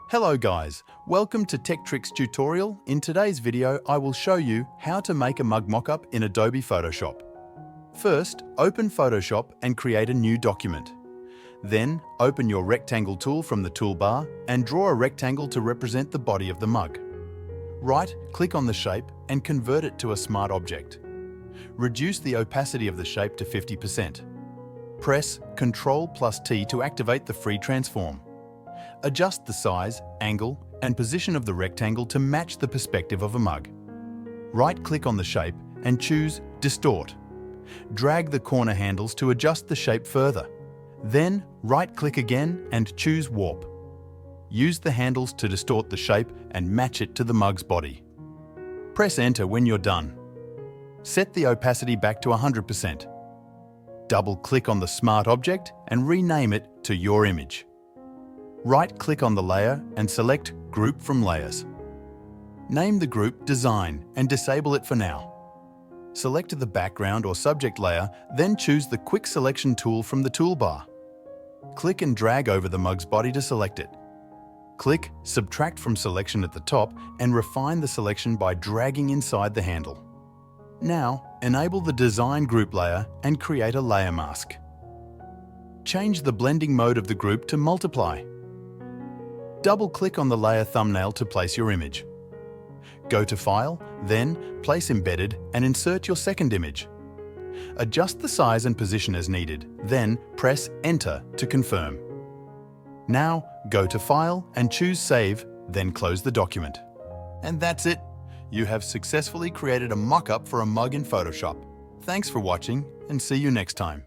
Hello guys, welcome to Tech Tricks tutorial. In today's video, I will show you how to make a mug mockup in Adobe Photoshop. First, open Photoshop and create a new document. Then, open your rectangle tool from the toolbar and draw a rectangle to represent the body of the mug. Right-click on the shape and convert it to a smart object. Reduce the opacity of the shape to 50%. Press Ctrl+T to activate the free transform. Adjust the size, angle, and position of the rectangle to match the perspective of a mug. Right-click on the shape and choose Distort. Drag the corner handles to adjust the shape further. Then, right-click again and choose Warp. Use the handles to distort the shape and match it to the mug's body. Press Enter when you're done. Set the opacity back to 100%. Double-click on the smart object and rename it to your image. Right-click on the layer and select Group from Layers. Name the group Design and disable it for now. Select the background or subject layer, then choose the Quick Selection tool from the toolbar. Click and drag over the mug's body to select it. Click Subtract from Selection at the top and refine the selection by dragging inside the handle. Now, enable the Design Group layer and create a layer mask. Change the blending mode of the group to Multiply. Double-click on the layer thumbnail to place your image. Go to File, then Place Embedded and insert your second image. Adjust the size and position as needed, then press Enter to confirm. Now, go to File and choose Save, then close the document. And that's it! You have successfully created a mock-up for a mug in Photoshop. Thanks for watching and see you next time.